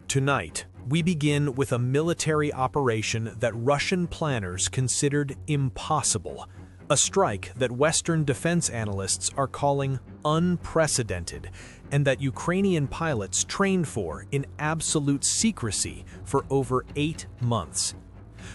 Tonight, we begin with a military operation that Russian planners considered impossible, a strike that Western defense analysts are calling unprecedented, and that Ukrainian pilots trained for in absolute secrecy for over 8 months.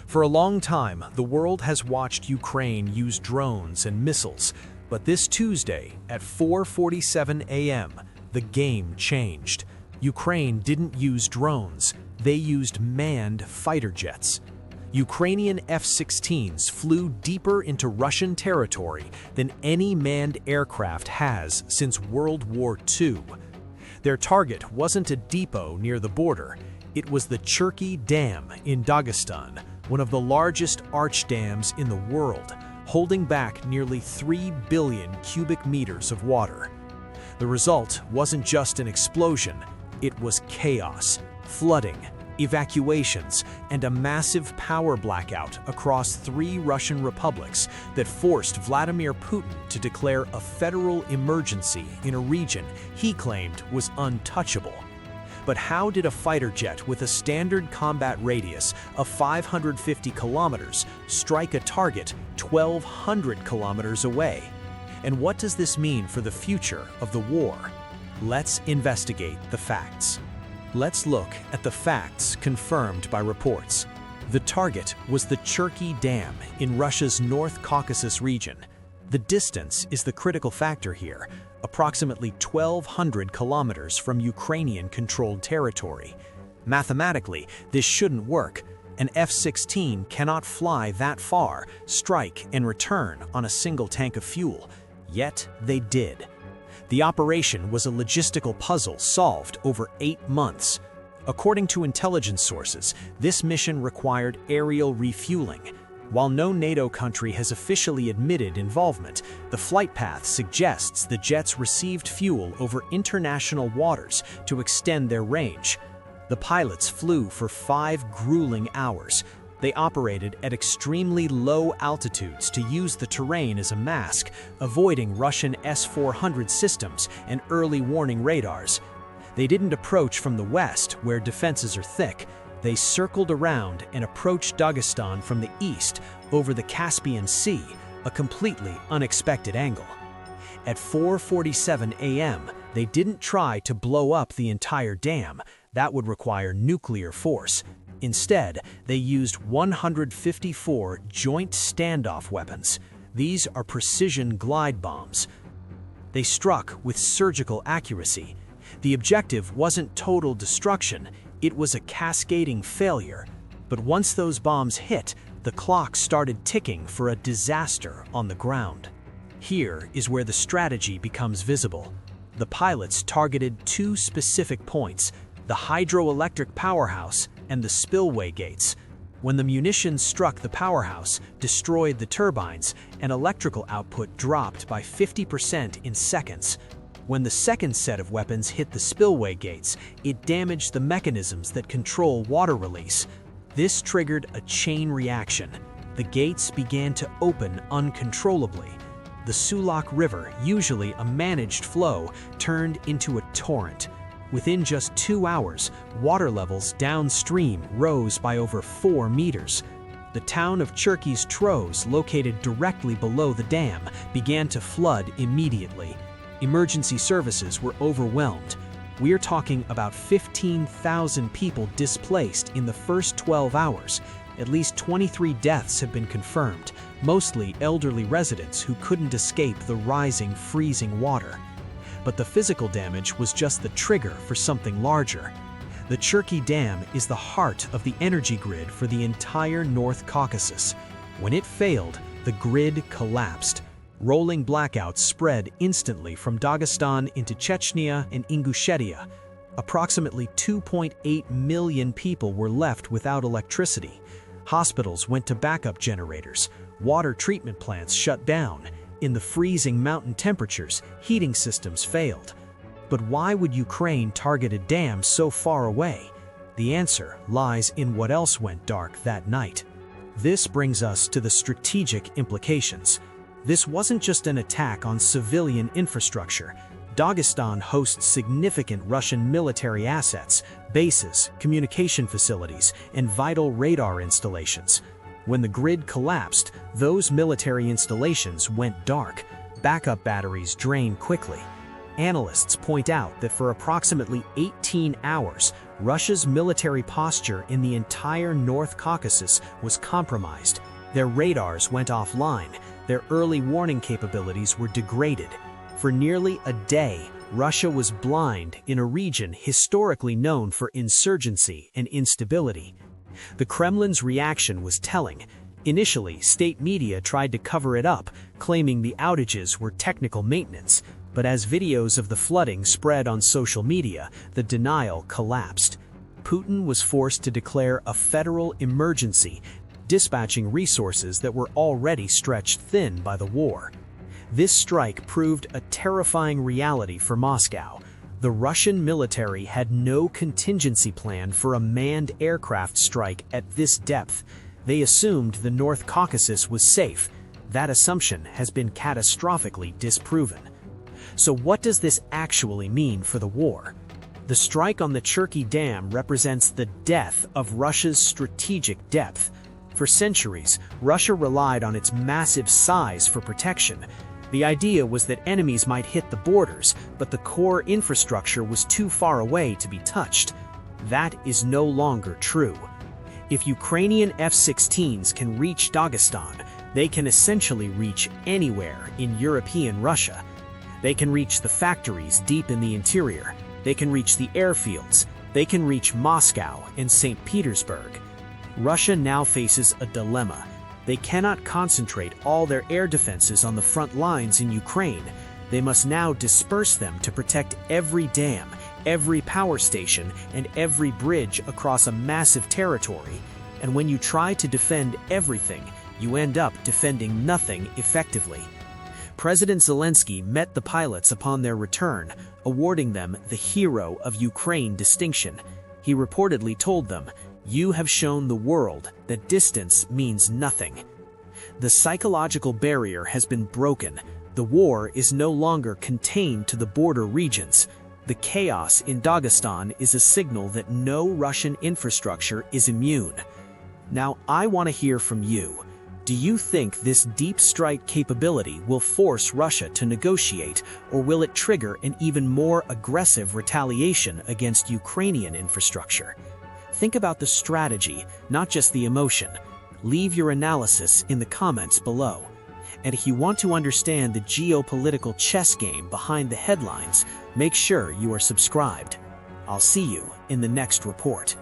For a long time, the world has watched Ukraine use drones and missiles, but this Tuesday at 4:47 a.m., the game changed. Ukraine didn't use drones, they used manned fighter jets. Ukrainian F-16s flew deeper into Russian territory than any manned aircraft has since World War II. Their target wasn't a depot near the border, it was the Chirkey Dam in Dagestan, one of the largest arch dams in the world, holding back nearly 3 billion cubic meters of water. The result wasn't just an explosion, it was chaos, flooding, evacuations, and a massive power blackout across 3 Russian republics that forced Vladimir Putin to declare a federal emergency in a region he claimed was untouchable. But how did a fighter jet with a standard combat radius of 550 kilometers strike a target 1,200 kilometers away? And what does this mean for the future of the war? Let's investigate the facts. Let's look at the facts confirmed by reports. The target was the Chirkey Dam in Russia's North Caucasus region. The distance is the critical factor here, approximately 1,200 kilometers from Ukrainian-controlled territory. Mathematically, this shouldn't work. An F-16 cannot fly that far, strike, and return on a single tank of fuel. Yet they did. The operation was a logistical puzzle solved over 8 months. According to intelligence sources, this mission required aerial refueling. While no NATO country has officially admitted involvement, the flight path suggests the jets received fuel over international waters to extend their range. The pilots flew for 5 grueling hours. They operated at extremely low altitudes to use the terrain as a mask, avoiding Russian S-400 systems and early warning radars. They didn't approach from the west, where defenses are thick. They circled around and approached Dagestan from the east over the Caspian Sea, a completely unexpected angle. At 4:47 a.m., they didn't try to blow up the entire dam. That would require nuclear force. Instead, they used 154 joint standoff weapons. These are precision glide bombs. They struck with surgical accuracy. The objective wasn't total destruction, it was a cascading failure. But once those bombs hit, the clock started ticking for a disaster on the ground. Here is where the strategy becomes visible. The pilots targeted 2 specific points: the hydroelectric powerhouse and the spillway gates. When the munitions struck the powerhouse, destroyed the turbines, and electrical output dropped by 50% in seconds. When the second set of weapons hit the spillway gates, it damaged the mechanisms that control water release. This triggered a chain reaction. The gates began to open uncontrollably. The Sulak River, usually a managed flow, turned into a torrent. Within just 2 hours, water levels downstream rose by over 4 meters. The town of Chirkey's Tros, located directly below the dam, began to flood immediately. Emergency services were overwhelmed. We're talking about 15,000 people displaced in the first 12 hours. At least 23 deaths have been confirmed, mostly elderly residents who couldn't escape the rising, freezing water. But the physical damage was just the trigger for something larger. The Chirkey Dam is the heart of the energy grid for the entire North Caucasus. When it failed, the grid collapsed. Rolling blackouts spread instantly from Dagestan into Chechnya and Ingushetia. Approximately 2.8 million people were left without electricity. Hospitals went to backup generators. Water treatment plants shut down. In the freezing mountain temperatures, heating systems failed. But why would Ukraine target a dam so far away? The answer lies in what else went dark that night. This brings us to the strategic implications. This wasn't just an attack on civilian infrastructure. Dagestan hosts significant Russian military assets, bases, communication facilities, and vital radar installations. When the grid collapsed, those military installations went dark. Backup batteries drained quickly. Analysts point out that for approximately 18 hours, Russia's military posture in the entire North Caucasus was compromised. Their radars went offline. Their early warning capabilities were degraded. For nearly a day, Russia was blind in a region historically known for insurgency and instability. The Kremlin's reaction was telling. Initially, state media tried to cover it up, claiming the outages were technical maintenance. But as videos of the flooding spread on social media, the denial collapsed. Putin was forced to declare a federal emergency, dispatching resources that were already stretched thin by the war. This strike proved a terrifying reality for Moscow. The Russian military had no contingency plan for a manned aircraft strike at this depth. They assumed the North Caucasus was safe. That assumption has been catastrophically disproven. So what does this actually mean for the war? The strike on the Chirkey Dam represents the death of Russia's strategic depth. For centuries, Russia relied on its massive size for protection. The idea was that enemies might hit the borders, but the core infrastructure was too far away to be touched. That is no longer true. If Ukrainian F-16s can reach Dagestan, they can essentially reach anywhere in European Russia. They can reach the factories deep in the interior. They can reach the airfields. They can reach Moscow and St. Petersburg. Russia now faces a dilemma. They cannot concentrate all their air defenses on the front lines in Ukraine. They must now disperse them to protect every dam, every power station, and every bridge across a massive territory. And when you try to defend everything, you end up defending nothing effectively. President Zelensky met the pilots upon their return, awarding them the Hero of Ukraine distinction. He reportedly told them, "You have shown the world that distance means nothing." The psychological barrier has been broken. The war is no longer contained to the border regions. The chaos in Dagestan is a signal that no Russian infrastructure is immune. Now, I want to hear from you. Do you think this deep strike capability will force Russia to negotiate, or will it trigger an even more aggressive retaliation against Ukrainian infrastructure? Think about the strategy, not just the emotion. Leave your analysis in the comments below. And if you want to understand the geopolitical chess game behind the headlines, make sure you are subscribed. I'll see you in the next report.